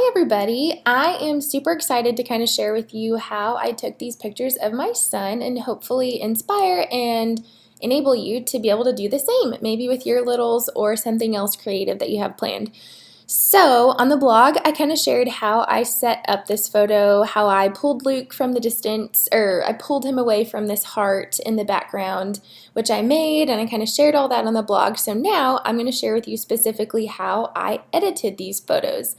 everybody. I am super excited to kind of share with you how I took these pictures of my son and hopefully inspire and enable you to be able to do the same, maybe with your littles or something else creative that you have planned. So on the blog, I kind of shared how I set up this photo, how I pulled Luke from the distance, or I pulled him away from this heart in the background, which I made, and I kind of shared all that on the blog. So now I'm going to share with you specifically how I edited these photos.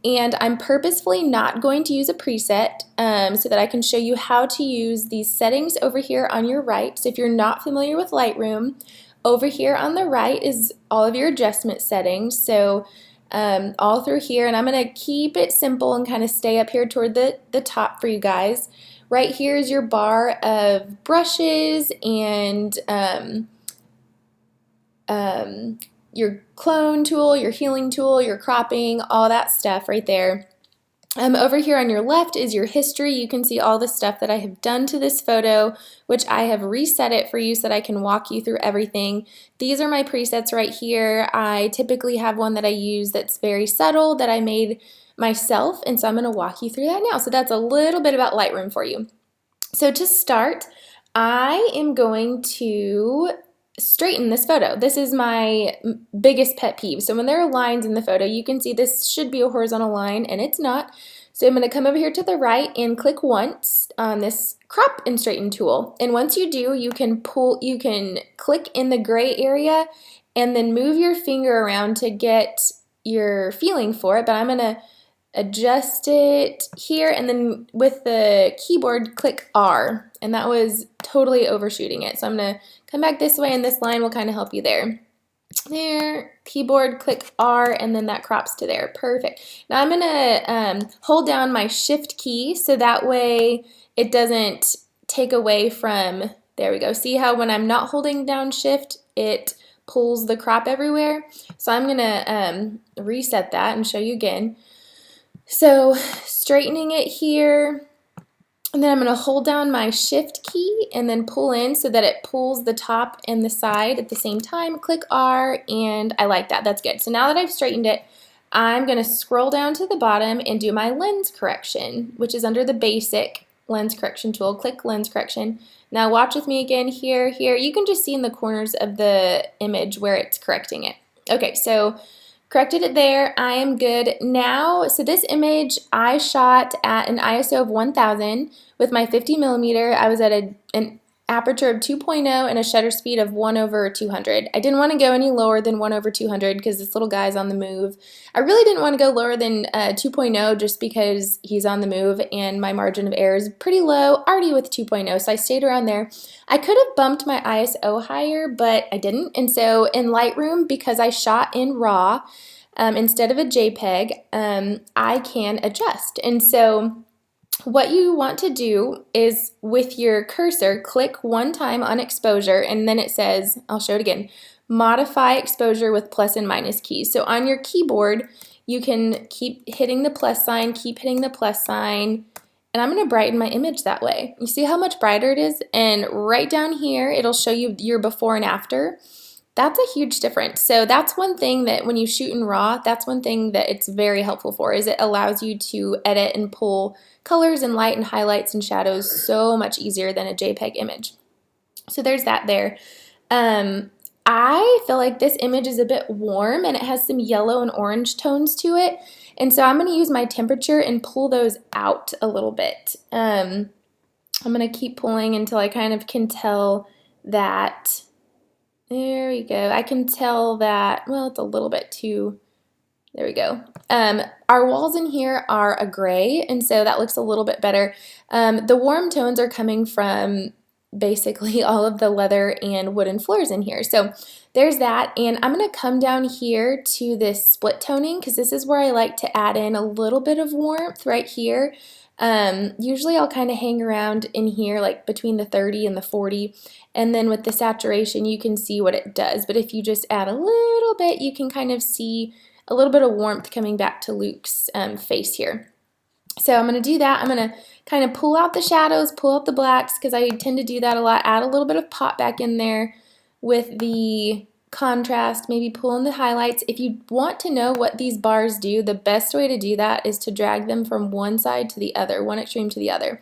And I'm purposefully not going to use a preset so that I can show you how to use these settings over here on your right. So if you're not familiar with Lightroom, over here on the right is all of your adjustment settings. So all through here, and I'm going to keep it simple and kind of stay up here toward the top for you guys. Right here is your bar of brushes and your clone tool, your healing tool, your cropping, all that stuff right there. Over here on your left is your history. You can see all the stuff that I have done to this photo, which I have reset it for you so that I can walk you through everything. These are my presets right here. I typically have one that I use that's very subtle that I made myself, and so I'm going to walk you through that now. So that's a little bit about Lightroom for you. So to start, I am going to straighten this photo. This is my biggest pet peeve. So when there are lines in the photo, you can see this should be a horizontal line and it's not. So I'm going to come over here to the right and click once on this crop and straighten tool. And once you do, you can click in the gray area and then move your finger around to get your feeling for it. But I'm going to adjust it here, and then with the keyboard click R, and that was totally overshooting it. So I'm going to come back this way and this line will kind of help you there. There, keyboard click R, and then that crops to there. Perfect. Now I'm going to hold down my shift key so that way it doesn't take away from, there we go. See how when I'm not holding down shift it pulls the crop everywhere? So I'm going to reset that and show you again. So straightening it here, and then I'm going to hold down my shift key and then pull in so that it pulls the top and the side at the same time. Click R, and I like that. That's good. So now that I've straightened it, I'm going to scroll down to the bottom and do my lens correction, which is under the basic lens correction tool. Click lens correction. Now watch with me again here. You can just see in the corners of the image where it's correcting it. Okay, so corrected it there. I am good now. So this image I shot at an ISO of 1000 with my 50mm. I was at an aperture of 2.0 and a shutter speed of 1/200. I didn't want to go any lower than 1/200 because this little guy's on the move. I really didn't want to go lower than 2.0 just because he's on the move and my margin of error is pretty low already with 2.0, so I stayed around there. I could have bumped my ISO higher, but I didn't, and so in Lightroom, because I shot in RAW instead of a JPEG, I can adjust. And so what you want to do is with your cursor, click one time on exposure, and then it says, I'll show it again, modify exposure with plus and minus keys. So on your keyboard, you can keep hitting the plus sign, keep hitting the plus sign, and I'm going to brighten my image that way. You see how much brighter it is? And right down here, it'll show you your before and after. That's a huge difference. So that's one thing that when you shoot in RAW, that's one thing that it's very helpful for, is it allows you to edit and pull colors and light and highlights and shadows so much easier than a JPEG image. So there's that there. I feel like this image is a bit warm and it has some yellow and orange tones to it. And so I'm going to use my temperature and pull those out a little bit. I'm going to keep pulling until I kind of can tell that. There we go. I can tell that, well, it's a little bit too, there we go. Our walls in here are a gray, and so that looks a little bit better. The warm tones are coming from basically all of the leather and wooden floors in here. So there's that, and I'm going to come down here to this split toning because this is where I like to add in a little bit of warmth right here. Usually I'll kind of hang around in here like between the 30 and the 40, and then with the saturation you can see what it does. But if you just add a little bit, you can kind of see a little bit of warmth coming back to Luke's face here. So I'm going to do that. I'm going to kind of pull out the shadows, pull out the blacks, because I tend to do that a lot. Add a little bit of pop back in there with the contrast, maybe pull in the highlights. If you want to know what these bars do, the best way to do that is to drag them from one side to the other, one extreme to the other.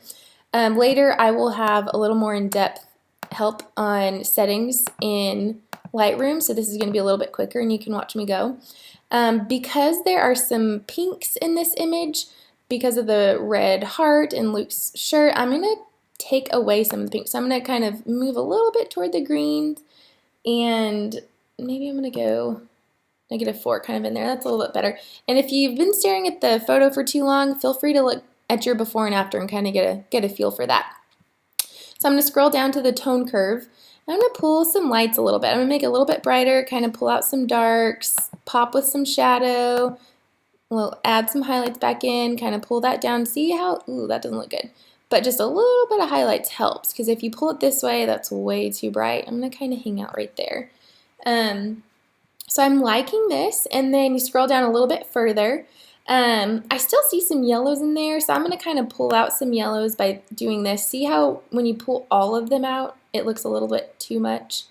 Later, I will have a little more in-depth help on settings in Lightroom, so this is going to be a little bit quicker and you can watch me go. Because there are some pinks in this image, because of the red heart and Luke's shirt, I'm going to take away some of the pinks. So I'm going to kind of move a little bit toward the greens, and maybe I'm going to go -4 kind of in there. That's a little bit better. And if you've been staring at the photo for too long, feel free to look at your before and after and kind of get a feel for that. So I'm going to scroll down to the tone curve. I'm going to pull some lights a little bit. I'm going to make it a little bit brighter, kind of pull out some darks, pop with some shadow. We'll add some highlights back in, kind of pull that down. See how, ooh, that doesn't look good. But just a little bit of highlights helps, because if you pull it this way, that's way too bright. I'm going to kind of hang out right there. So I'm liking this, and then you scroll down a little bit further. I still see some yellows in there, so I'm going to kind of pull out some yellows by doing this. See how when you pull all of them out, it looks a little bit too much?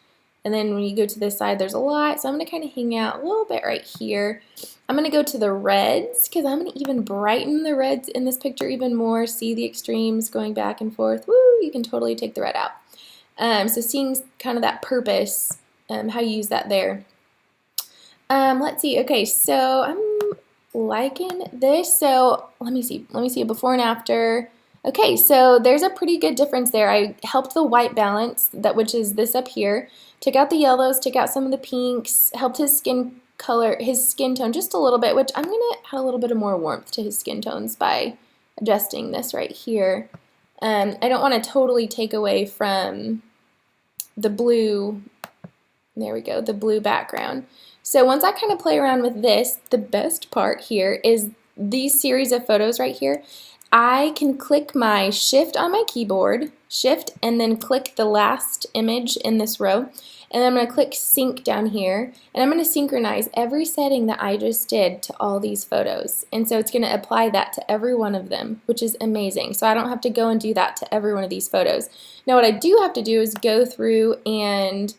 And then when you go to this side, there's a lot, so I'm going to kind of hang out a little bit right here. I'm going to go to the reds, because I'm going to even brighten the reds in this picture even more. See the extremes going back and forth. Woo, you can totally take the red out. So seeing kind of that purpose, how you use that there. Let's see. Okay, so I'm liking this. So let me see a before and after. Okay, so there's a pretty good difference there. I helped the white balance, which is this up here. Took out the yellows, took out some of the pinks, helped his skin color, his skin tone just a little bit, which I'm gonna add a little bit of more warmth to his skin tones by adjusting this right here. I don't want to totally take away from the blue. There we go, the blue background. So once I kind of play around with this, the best part here is these series of photos right here. I can click my shift on my keyboard, shift, and then click the last image in this row. And then I'm going to click sync down here, and I'm going to synchronize every setting that I just did to all these photos. And so it's going to apply that to every one of them, which is amazing. So I don't have to go and do that to every one of these photos. Now what I do have to do is go through and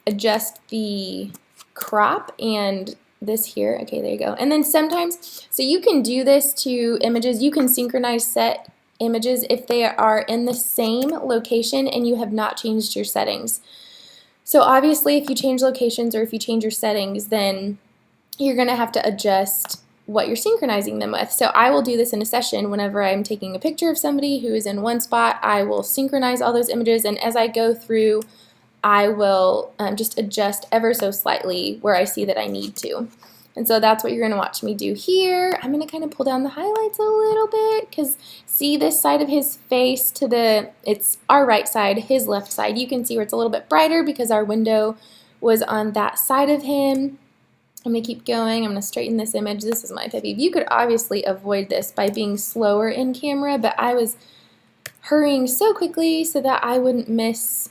adjust the crop and this here. Okay, there you go. And then sometimes, so you can do this to images. You can synchronize set images if they are in the same location and you have not changed your settings. So obviously if you change locations or if you change your settings, then you're going to have to adjust what you're synchronizing them with. So I will do this in a session whenever I'm taking a picture of somebody who is in one spot. I will synchronize all those images, and as I go through, I will just adjust ever so slightly where I see that I need to. And so that's what you're going to watch me do here. I'm going to kind of pull down the highlights a little bit, because see this side of his face to the, it's our right side, his left side. You can see where it's a little bit brighter because our window was on that side of him. I'm going to keep going. I'm going to straighten this image. This is my pet peeve. You could obviously avoid this by being slower in camera, but I was hurrying so quickly so that I wouldn't miss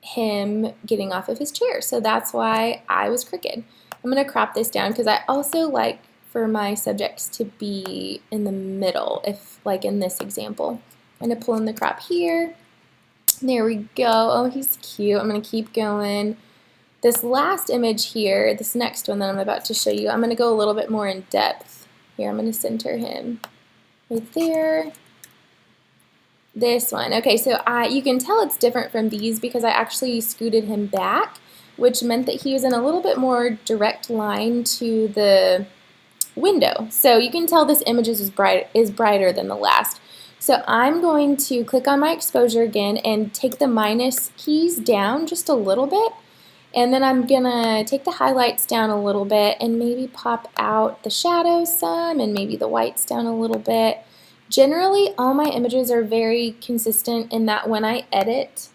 him getting off of his chair. So that's why I was crooked. I'm going to crop this down because I also like for my subjects to be in the middle, if like in this example. I'm going to pull in the crop here. There we go. Oh, he's cute. I'm going to keep going. This last image here, this next one that I'm about to show you, I'm going to go a little bit more in depth. Here, I'm going to center him right there. This one. Okay, so you can tell it's different from these because I actually scooted him back, which meant that he was in a little bit more direct line to the window. So you can tell this image is brighter than the last. So I'm going to click on my exposure again and take the minus keys down just a little bit. And then I'm going to take the highlights down a little bit and maybe pop out the shadows some and maybe the whites down a little bit. Generally, all my images are very consistent in that when I edit,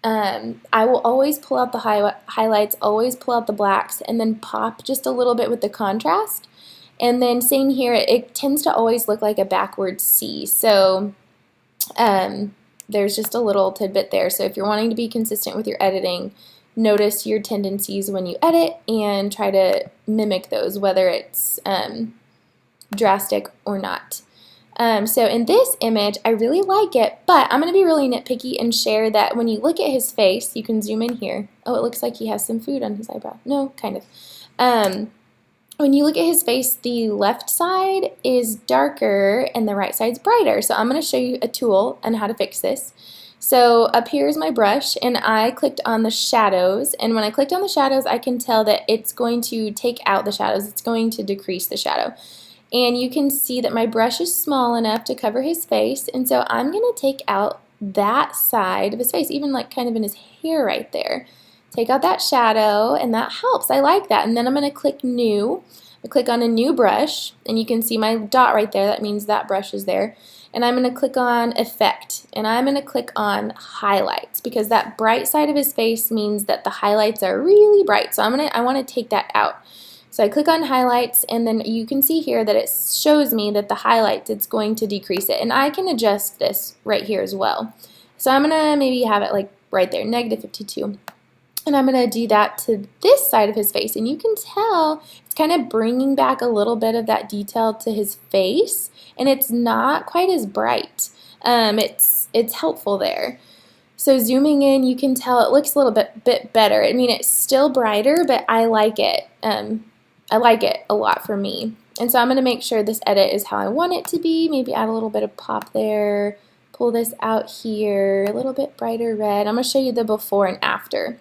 I will always pull out the highlights, always pull out the blacks, and then pop just a little bit with the contrast. And then same here, it tends to always look like a backwards C. So there's just a little tidbit there. So if you're wanting to be consistent with your editing, notice your tendencies when you edit and try to mimic those, whether it's drastic or not. So in this image, I really like it, but I'm going to be really nitpicky and share that when you look at his face, you can zoom in here. Oh, it looks like he has some food on his eyebrow. No, kind of. When you look at his face, the left side is darker and the right side's brighter. So I'm going to show you a tool on how to fix this. So up here is my brush, and I clicked on the shadows, and when I clicked on the shadows, I can tell that it's going to take out the shadows. It's going to decrease the shadow. And you can see that my brush is small enough to cover his face, and so I'm going to take out that side of his face, even like kind of in his hair right there. Take out that shadow, and that helps. I like that. And then I'm going to click New. I click on a new brush, and you can see my dot right there. That means that brush is there. And I'm going to click on Effect, and I'm going to click on Highlights, because that bright side of his face means that the highlights are really bright. So I want to take that out. So I click on Highlights, and then you can see here that it shows me that the highlights, it's going to decrease it. And I can adjust this right here as well. So I'm going to maybe have it like right there, -52. And I'm going to do that to this side of his face. And you can tell it's kind of bringing back a little bit of that detail to his face. And it's not quite as bright. It's helpful there. So zooming in, you can tell it looks a little bit better. I mean, it's still brighter, but I like it. I like it a lot for me. And so I'm going to make sure this edit is how I want it to be. Maybe add a little bit of pop there. Pull this out here, a little bit brighter red. I'm going to show you the before and after.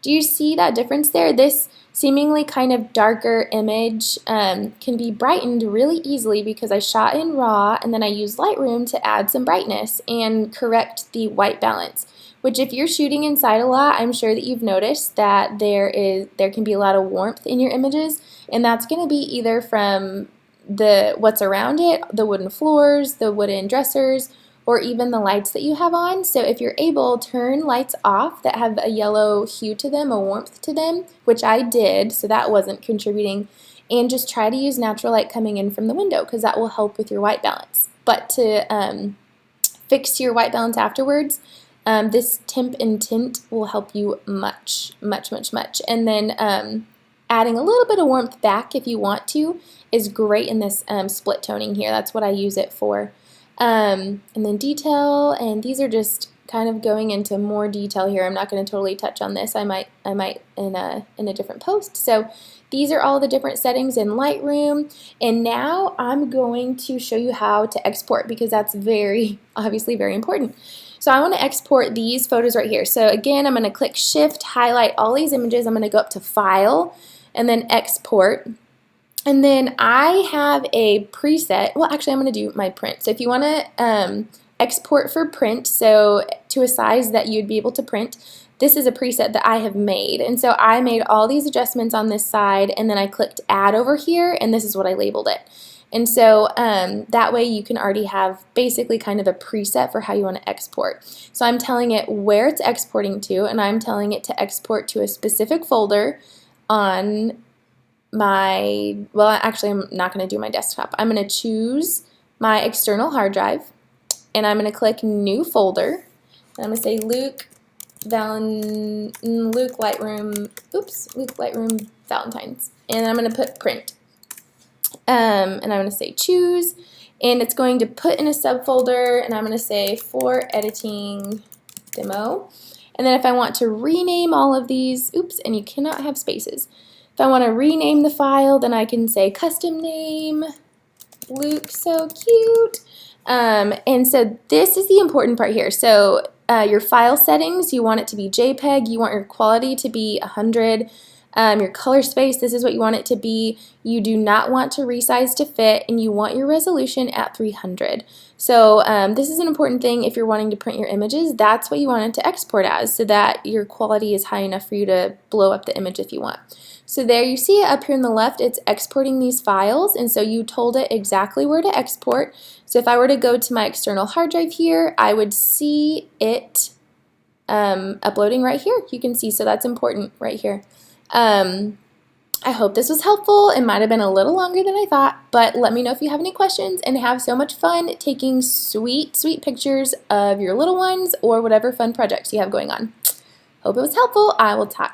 Do you see that difference there? This seemingly kind of darker image can be brightened really easily because I shot in RAW and then I used Lightroom to add some brightness and correct the white balance. Which, if you're shooting inside a lot, I'm sure that you've noticed that there can be a lot of warmth in your images, and that's going to be either from what's around it, the wooden floors, the wooden dressers, or even the lights that you have on. So if you're able, turn lights off that have a yellow hue to them, a warmth to them, which I did, so that wasn't contributing, and just try to use natural light coming in from the window, because that will help with your white balance. But to fix your white balance afterwards, this temp and tint will help you much. And then adding a little bit of warmth back if you want to is great in this split toning here. That's what I use it for. And then detail, and these are just kind of going into more detail here. I'm not going to totally touch on this. I might in a different post. So these are all the different settings in Lightroom, and now I'm going to show you how to export, because that's obviously very important. So I want to export these photos right here. So again, I'm going to click Shift, highlight all these images. I'm going to go up to File, and then Export. And then I have a preset. Well, actually, I'm going to do my print. So if you want to export for print, so to a size that you'd be able to print, this is a preset that I have made. And so I made all these adjustments on this side, and then I clicked Add over here, and this is what I labeled it. And so that way you can already have basically kind of a preset for how you want to export. So I'm telling it where it's exporting to, and I'm telling it to export to a specific folder on well, actually I'm not going to do my desktop. I'm going to choose my external hard drive, and I'm going to click New Folder, and I'm going to say Luke Lightroom Valentines, and I'm going to put Print. And I'm going to say Choose, and it's going to put in a subfolder, and I'm going to say For Editing Demo. And then if I want to rename all of these, and you cannot have spaces. If I want to rename the file, then I can say Custom Name, Luke, so cute. And so this is the important part here. So your file settings, you want it to be JPEG, you want your quality to be 100, your color space, this is what you want it to be. You do not want to resize to fit, and you want your resolution at 300. So this is an important thing if you're wanting to print your images. That's what you want it to export as, so that your quality is high enough for you to blow up the image if you want. So there you see it up here on the left, it's exporting these files, and so you told it exactly where to export. So if I were to go to my external hard drive here, I would see it uploading right here. You can see, so that's important right here. I hope this was helpful. It might have been a little longer than I thought, but let me know if you have any questions, and have so much fun taking sweet pictures of your little ones or whatever fun projects you have going on. Hope it was helpful. I will talk